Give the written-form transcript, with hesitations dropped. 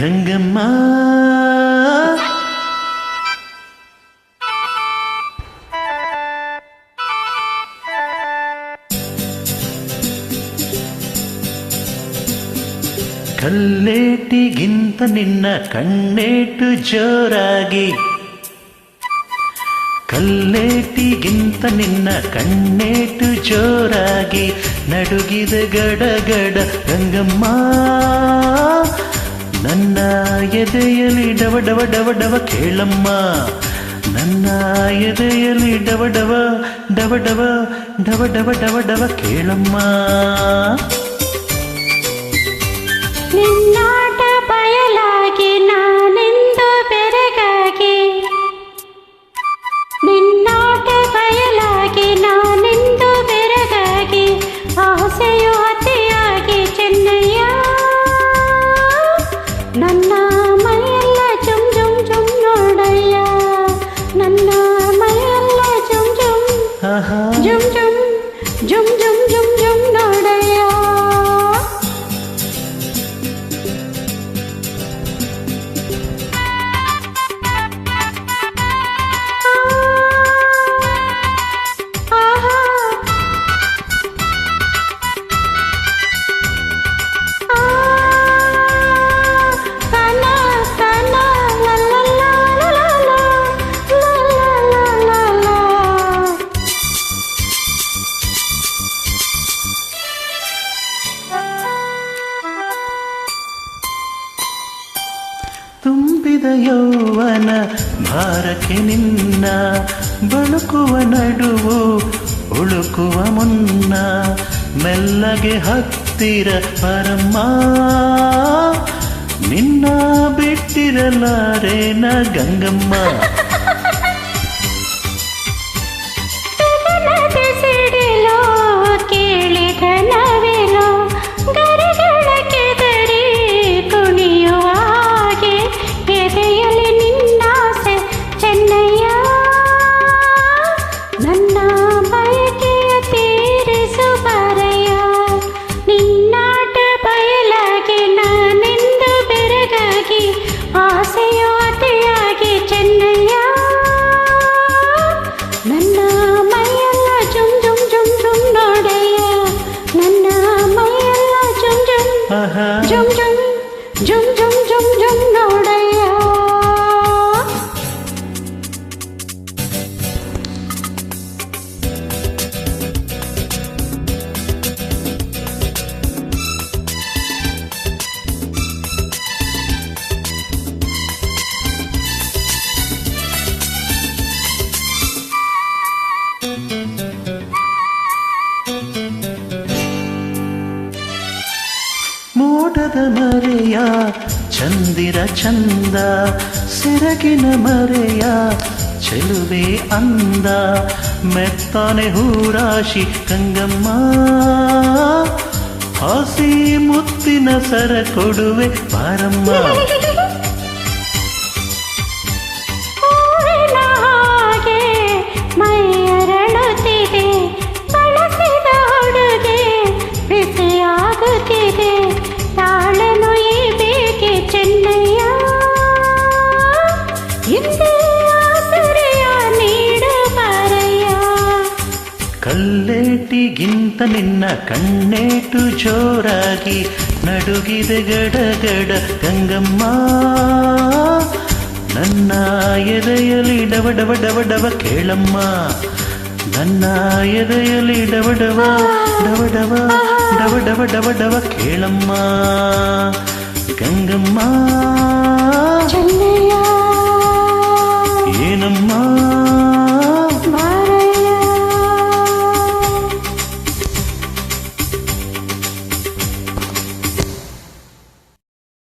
ಗಂಗಮ್ಮ ಕಲ್ಲೇಟಿಗಿಂತ ನಿನ್ನ ಕಣ್ಣೇಟು ಜೋರಾಗಿ, ಕಲ್ಲೇಟಿಗಿಂತ ನಿನ್ನ ಕಣ್ಣೇಟು ಜೋರಾಗಿ ನಡುಗಿದ ಗಡಗಡ ಗಂಗಮ್ಮ. ನನ್ನ ಎದೆಯಲ್ಲಿ ಡವ ಡವ ಡವ ಡವ ಕೇಳಮ್ಮ, ನನ್ನ ಎದೆಯಲ್ಲಿ ಡವ ಡವ ಡವ ಡವ ಡವ ಡವ ಡವ ಡವ ಕೇಳಮ್ಮ. ನಿನ್ನಾಟ ಬಯಲಾಗಿ ನಾನೆಂದು ಬೆರಗಾಗಿ, ನಿನ್ನಾಟ ಬಯಲಾಗಿ ನಾನೆಂದು ಬೆರಗಾಗಿ ಆಸೆಯು ಅತಿಯಾಗಿ ಚೆನ್ನಯ್ಯ. ನನ್ನ ಮೈಯೆಲ್ಲ ಜುಮ್ ಜುಮ್ ಜುಮ್ ನೋಡಯ್ಯ, ನನ್ನ ಮೈಯೆಲ್ಲ ಜುಮ್ ಜುಮ್ ಜುಮ್ ಜುಮ್ ಜುಮ್ ಜುಮ್ ಜುಮ್ ಜುಮ್ ನೋಡಯ್ಯ. ತುಂಬಿದ ಯೌವನ ಭಾರಕ್ಕೆ ನಿನ್ನ ಬಳುಕುವ ನಡುವು ಉಳುಕುವ ಮುನ್ನ ಮೆಲ್ಲಗೆ ಹತ್ತಿರ ಪರಮ್ಮ. ನಿನ್ನ ಬಿಟ್ಟಿರಲಾರೇನ ಗಂಗಮ್ಮ. ಜುಮ್ ಜುಮ್ ಜುಮ್ ಜುಮ್ ಜುಮ್ ಜುಮ್ ನೋಡಯ್ಯ. ಮೋಡದ ಮರೆಯ ಚಂದಿರ ಚಂದ, ಸೆರಗಿನ ಮರೆಯ ಚೆಲುವೆ ಅಂದ, ಮೆತ್ತಾನೆ ಹೂರಾಶಿ ಗಂಗಮ್ಮ. ಹಸಿ ಮುತ್ತಿನ ಸರ ಕೊಡುವೆ ಬಾರಮ್ಮ. ಮೈಯರಳುತ್ತಿದೆ ಬಳಸಿದ ಹುಡುಗೆ ಬಿಸಿಯಾಗುತ್ತಿದೆ, ತಾಳನು ಈ ಬೇಕೆ ಚೆನ್ನಯ್ಯ. ಹಿಂದೆ ಆಸರೆಯ ನೀಡು ಬಾರಯ್ಯ. ಕಲ್ಲೇಟಿಗಿಂತ ನಿನ್ನ ಕಣ್ಣೇಟು ಜೋರಾಗಿ ನಡುಗಿದ ಗಡಗಡ ಗಂಗಮ್ಮ. ನನ್ನ ಎದೆಯಲ್ಲಿ ಡವ ಡವ ಡವ ಡವ ಕೇಳಮ್ಮ, ನನ್ನ ಎದೆಯಲ್ಲಿ ಡವ ಡವ ಡವ ಡವ ಡವ ಡವ ಡವ ಡವ ಕೇಳಮ್ಮ ಗಂಗಮ್ಮ.